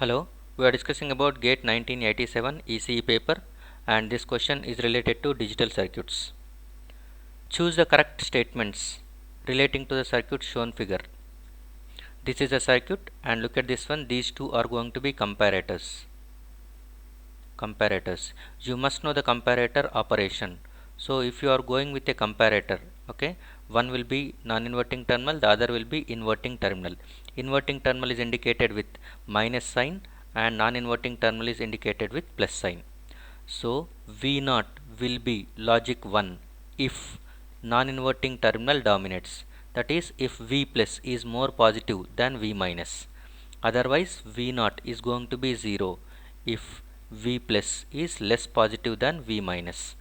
Hello, we are discussing about GATE 1987 ECE paper, and this question is related to digital circuits. Choose the correct statements relating to the circuit shown figure. This is a circuit, and look at this one, these two are going to be comparators. You must know the comparator operation. So if you are going with a comparator, okay, one will be non-inverting terminal, the other will be inverting terminal. Inverting terminal is indicated with minus sign and non-inverting terminal is indicated with plus sign. So V0 will be logic 1 if non-inverting terminal dominates, that is if V plus is more positive than V minus. Otherwise V0 is going to be 0 if V plus is less positive than V minus.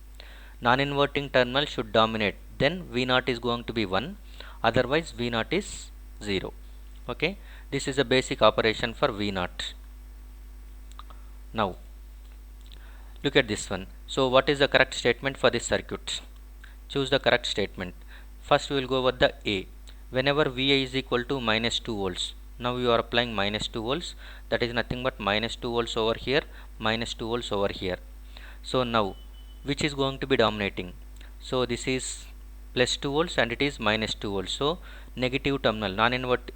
Non-inverting terminal should dominate, then V0 is going to be 1, otherwise V0 is 0. Okay, this is a basic operation for V0. Now look at this one. So what is the correct statement for this circuit? Choose the correct statement. First we will go with the A. Whenever Vi is equal to minus 2 volts, now you are applying minus 2 volts, that is nothing but minus 2 volts over here, minus 2 volts over here. So now which is going to be dominating? So this is plus 2 volts and it is minus 2 volts. So negative terminal,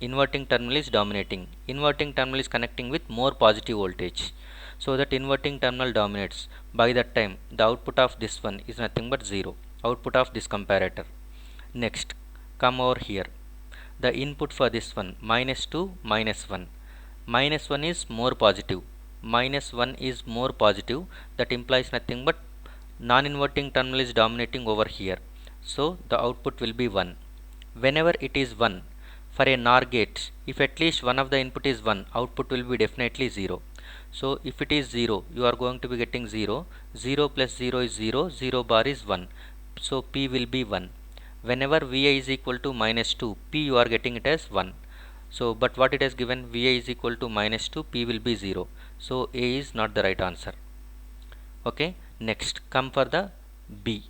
inverting terminal is dominating. Inverting terminal is connecting with more positive voltage. So that inverting terminal dominates. By that time the output of this one is nothing but 0. Output of this comparator. Next, come over here. The input for this one minus 2 minus 1. Minus 1 is more positive. Minus 1 is more positive. That implies nothing but non-inverting terminal is dominating over here. So the output will be 1. Whenever it is 1, for a NOR gate, if at least one of the input is 1, output will be definitely 0. So if it is 0, you are going to be getting 0. 0 plus 0 is 0. 0 bar is 1. So P will be 1. Whenever Vi is equal to minus 2, P you are getting it as 1. So but what it has given, Vi is equal to minus 2, P will be 0. So A is not the right answer. Okay, next come for the B.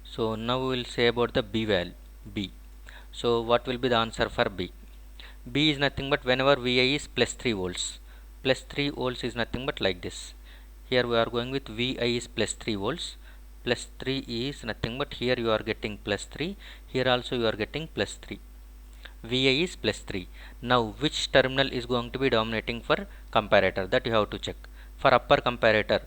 So now we will say about the B value, B. So what will be the answer for B? B is nothing but whenever Vi is plus 3 volts. Plus 3 volts is nothing but like this. Here we are going with Vi is plus 3 volts. Plus 3 is nothing but here you are getting plus 3. Here also you are getting plus 3. Vi is plus 3. Now which terminal is going to be dominating for comparator? That you have to check. For upper comparator,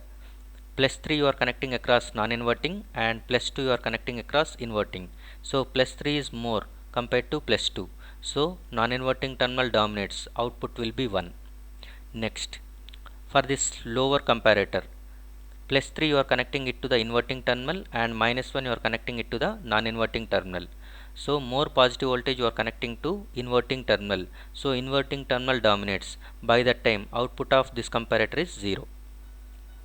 plus 3 you are connecting across non-inverting and plus 2 you are connecting across inverting. So plus 3 is more compared to plus 2. So non-inverting terminal dominates. Output will be 1. Next, for this lower comparator, plus 3 you are connecting it to the inverting terminal and minus 1 you are connecting it to the non-inverting terminal. So more positive voltage you are connecting to inverting terminal. So inverting terminal dominates. By that time output of this comparator is 0.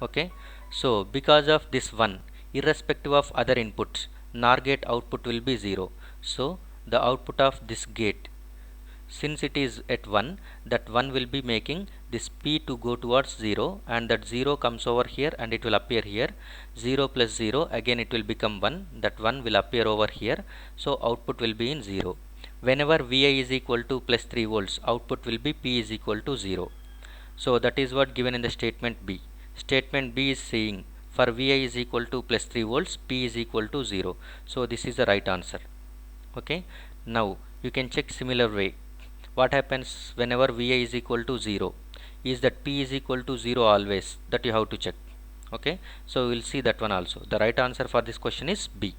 Okay. So because of this one, irrespective of other inputs, NOR gate output will be 0. So the output of this gate, since it is at 1, that 1 will be making this P to go towards 0 and that 0 comes over here and it will appear here. 0 plus 0, again it will become 1, that 1 will appear over here. So output will be in 0. Whenever Vi is equal to plus 3 volts, output will be P is equal to 0. So that is what given in the statement B. Statement B is saying for Vi is equal to plus 3 volts, P is equal to 0. So this is the right answer. Okay. Now you can check similar way. What happens whenever Vi is equal to 0? Is that P is equal to 0 always? That you have to check. Okay. So we will see that one also. The right answer for this question is B.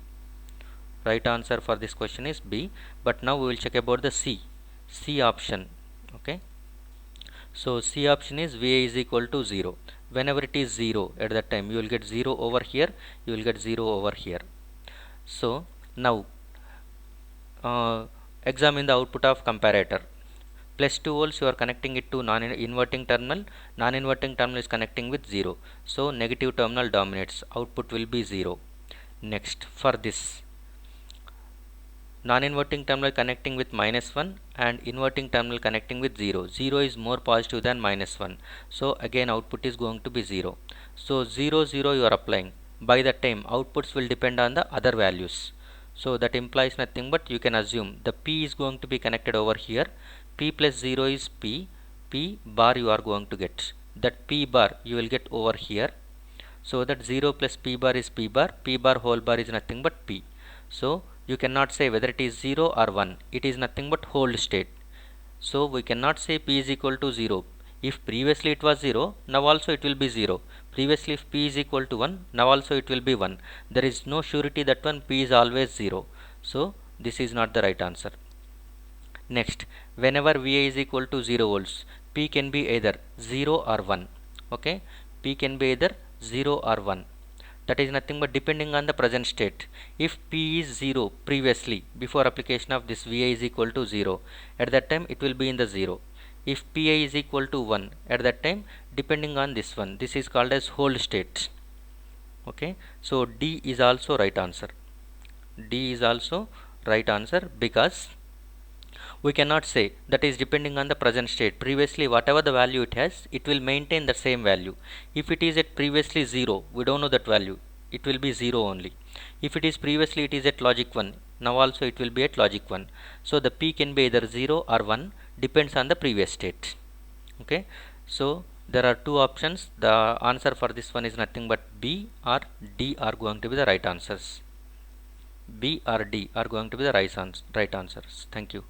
Right answer for this question is B. But now we will check about the C. C option. Okay. So C option is Vi is equal to 0. Whenever it is 0, at that time you will get 0 over here, you will get 0 over here. So now examine the output of comparator. Plus 2 volts you are connecting it to non-inverting terminal. Non-inverting terminal is connecting with 0. So negative terminal dominates. Output will be 0. Next, for this non-inverting terminal connecting with minus 1 and inverting terminal connecting with 0. 0 is more positive than minus 1. So again output is going to be 0. So 0 0 you are applying. By that time outputs will depend on the other values. So that implies nothing but you can assume the P is going to be connected over here. P plus 0 is P. P bar you are going to get. That P bar you will get over here. So that 0 plus P bar is P bar. P bar whole bar is nothing but P. So you cannot say whether it is 0 or 1. It is nothing but hold state. So we cannot say P is equal to 0. If previously it was 0, now also it will be 0. Previously if P is equal to 1, now also it will be 1. There is no surety that one P is always 0. So this is not the right answer. Next, whenever Vi is equal to 0 volts, P can be either 0 or 1. Okay, P can be either 0 or 1. That is nothing but depending on the present state. If P is 0 previously, before application of this Vi is equal to 0, at that time it will be in the 0. If Pi is equal to 1, at that time depending on this one, this is called as hold state. Okay, so D is also right answer. D is also right answer because we cannot say that is depending on the present state. Previously whatever the value it has, it will maintain the same value. If it is at previously 0, we don't know that value, it will be 0 only. If it is previously it is at logic 1, now also it will be at logic 1. So the P can be either 0 or 1, depends on the previous state. Okay, so there are two options. The answer for this one is nothing but B or D are going to be the right answers. B or D are going to be the right answers. Thank you.